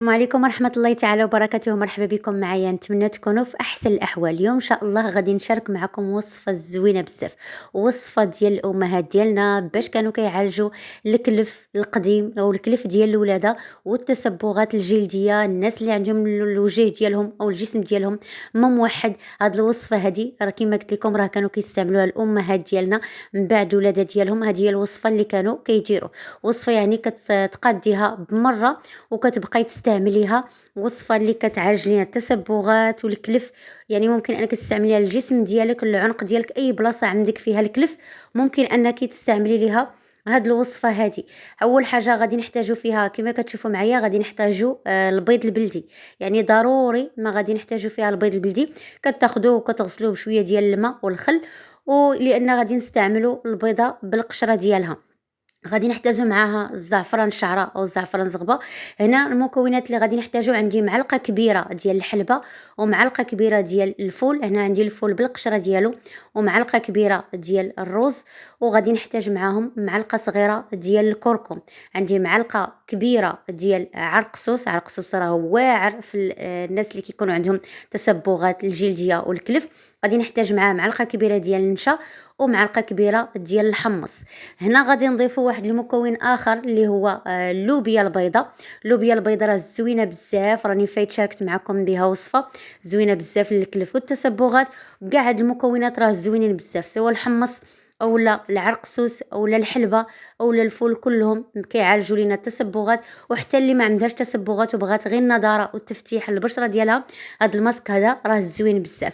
السلام عليكم ورحمة الله تعالى وبركاته. مرحبا بكم معايا، نتمنى تكونوا في احسن الاحوال. اليوم ان شاء الله غادي نشارك معكم وصفه زوينه بزاف، وصفه ديال الامهات ديالنا باش كانوا كيعالجوا الكلف القديم او الكلف ديال الولاده والتصبغات الجلديه، الناس اللي عندهم الوجه ديالهم او الجسم ديالهم ما موحد. هاد الوصفه هادي راه كما قلت لكم راه كانوا كيستعملوها الامهات ديالنا من بعد الولاده ديالهم. هذه هي الوصفه اللي كانوا كيديروا، وصفه يعني كتقاديها بمره وكتبقاي تستعمليها، وصفة اللي كتعالج لينا التصبغات والكلف. يعني ممكن انك تستعمليها للجسم ديالك، العنق ديالك، اي بلاصة عندك فيها الكلف ممكن انك تستعملي ليها هاد الوصفه هادي. اول حاجه غادي نحتاجو فيها كما كتشوفوا معايا، غادي نحتاجو البيض البلدي. يعني ضروري ما غادي نحتاجو فيها البيض البلدي. كتاخذوه وكتغسلوه بشويه ديال الماء والخل، ولان غادي نستعملوا البيضه بالقشره ديالها. غادي نحتاجو معاها الزعفران شعرة او الزعفران زغبة. هنا المكونات اللي غادي نحتاجو: عندي معلقه كبيره ديال الحلبه، ومعلقه كبيره ديال الفول، هنا عندي الفول بالقشره ديالو، ومعلقه كبيره ديال الرز. وغادي نحتاج معاهم معلقه صغيره ديال الكركم. عندي معلقه كبيره ديال عرقسوس. عرقسوس راه واعر في الناس اللي كيكونوا عندهم تسبغات الجلديه والكلف. غادي نحتاج معاه معلقه كبيره ديال النشا، ومعلقه كبيره ديال الحمص. هنا غادي نضيفوا واحد المكون اخر اللي هو اللوبيا البيضاء. اللوبيا البيضاء راه زوينه بزاف، راني فايت شاركت معكم بها وصفه زوينه بزاف للكلف والتسبغات. كاع هاد المكونات راه زوينين بزاف، سواء الحمص اولا العرقسوس اولا الحلبه اولا الفول، كلهم كيعالجوا لينا التسبغات. وحتى اللي ما عندهاش تسبغات وبغات غير النضاره والتفتيح البشره ديالها، هاد الماسك هذا راه زوين بزاف.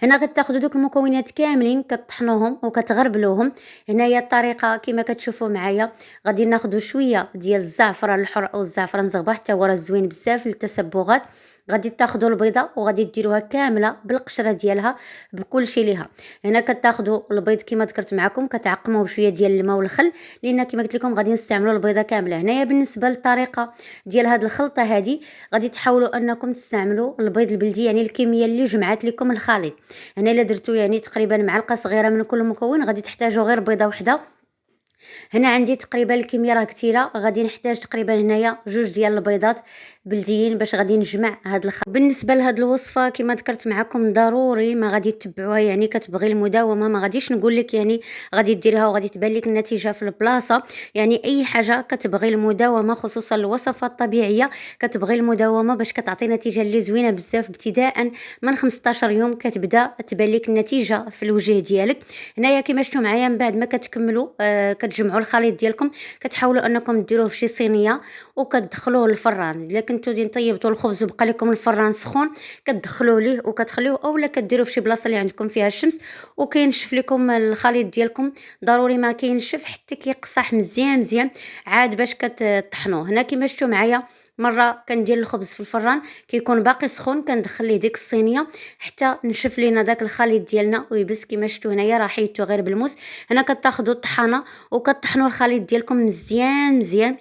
هنا كتاخذوا دوك المكونات كاملين كطحنوهم وكتغربلوهم. هنايا الطريقه كما كتشوفوا معايا. غادي ناخذوا شويه ديال الزعفران الحر او الزعفران الزغبه، حتى هو راه زوين بزاف للتسبغات. غادي تاخذوا البيضه وغادي ديروها كامله بالقشره ديالها بكل شيء ليها. هنا كتاخذوا البيض كما ذكرت معكم، كتعقموه بشويه ديال الماء والخل، لان كما قلت لكم غادي نستعملوا البيضه كامله. هنايا بالنسبه للطريقه ديال هاد الخلطه هذه، غادي تحاولوا انكم تستعملوا البيض البلدي، يعني الكميه اللي جمعت لكم الخليط. هنا الا درتو يعني تقريبا معلقه صغيره من كل مكون، غادي تحتاجوا غير بيضه واحده. هنا عندي تقريبا الكميه راه كثيره، غادي نحتاج تقريبا هنايا جوج ديال البيضات بلديين باش غادي نجمع هاد الخليط. بالنسبه لهاد الوصفه كما ذكرت معكم ضروري ما غادي تتبعوها، يعني كتبغي المداومه. ما غاديش نقول لك يعني غادي ديريها وغادي تبان لك النتيجه في البلاصه. يعني اي حاجه كتبغي المداومه، خصوصا الوصفات الطبيعيه كتبغي المداومه باش كتعطي نتيجه اللي زوينه بزاف. ابتداء من 15 يوم كتبدا تبان لك النتيجه في الوجه ديالك. هنايا كما شفتوا معايا، من بعد ما كتكملوا كتجمعوا الخليط ديالكم، كتحاولوا انكم ديروه في شي صينيه وكتدخلوه للفران. الا كنتو دين طيبتوا الخبز وبقى لكم الفران سخون، كتدخلوه ليه وكتخليوه، اولا كديروه في شي بلاصه اللي عندكم فيها الشمس وكينشف لكم الخليط ديالكم. ضروري ما كينشف حتى كيقصح مزيان مزيان عاد باش كتطحنوه. هنا كما شفتوا معايا، مره كندير الخبز في الفران كيكون باقي سخون، كندخل ليه ديك الصينيه حتى نشف لينا داك الخليط ديالنا ويبس. كما شفتوا هنايا راه حيدته غير بالموس. هنا كتاخذوا الطحانه وكطحنوا الخليط ديالكم مزيان مزيان.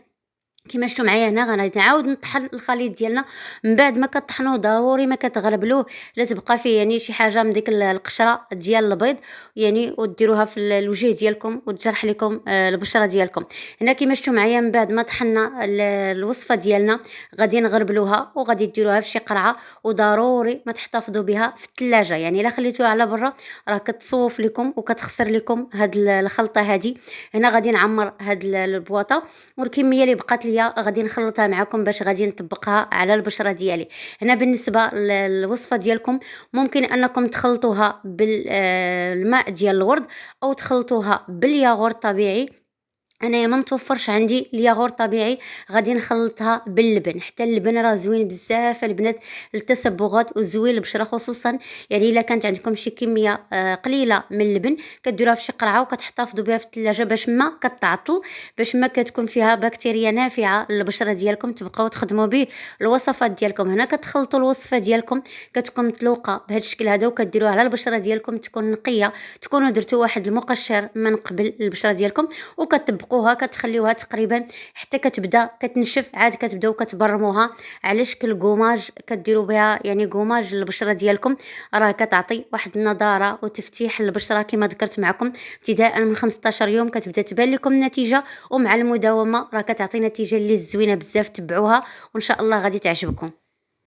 كما شفتوا معايا هنا غادي نعاود نطحن الخليط ديالنا. من بعد ما كطحنوه ضروري ما كتغربلوه، لا تبقى فيه يعني شي حاجه من ديك القشره ديال البيض، يعني وديروها في الوجه ديالكم وتجرح لكم البشره ديالكم. هنا كما شفتوا معايا، من بعد ما طحنا الوصفه ديالنا غادي نغربلوها وغادي ديروها في شي قرعه. وضروري ما تحتفظوا بها في الثلاجه، يعني الا خليتوها على برا راه كتصوف لكم وكتخسر لكم هاد الخلطه هادي. هنا غادي نعمر هاد البواطه، والكميه اللي بقات ليا غادي نخلطها معكم باش غادي نطبقها على البشره ديالي. هنا بالنسبه للوصفه ديالكم ممكن انكم تخلطوها بالماء ديال الورد او تخلطوها بالياغورت طبيعي. انايا ما متوفرش عندي الياغورت طبيعي، غادي نخلطها باللبن. حتى اللبن راه زوين بزاف البنات للتصبغات وزوين للبشره، خصوصا يعني الا كانت عندكم شي كميه قليله من اللبن كديروها في شي قرعه وكتحتفظوا بها في الثلاجه باش ما كتعطل، باش ما كتكون فيها بكتيريا نافعه للبشره ديالكم تبقاو تخدموا به الوصفات ديالكم. هنا كتخلطوا الوصفه ديالكم كتكون مطلوقه بهذا الشكل هذا وكديروها على البشره ديالكم تكون نقيه، تكونوا درتوا واحد المقشر من قبل البشره ديالكم وكتطبقوا كتطلقوها كتخليوها تقريبا حتى كتبدا كتنشف، عاد كتبداو كتبرموها على شكل كوماج كديروا بها يعني كوماج للبشره ديالكم. راه كتعطي واحد النضاره وتفتيح للبشره كما ذكرت معكم. ابتداء من 15 يوم كتبدا تبان لكم النتيجه، ومع المداومه راه كتعطي نتيجه اللي زوينه بزاف. تبعوها وان شاء الله غادي تعجبكم.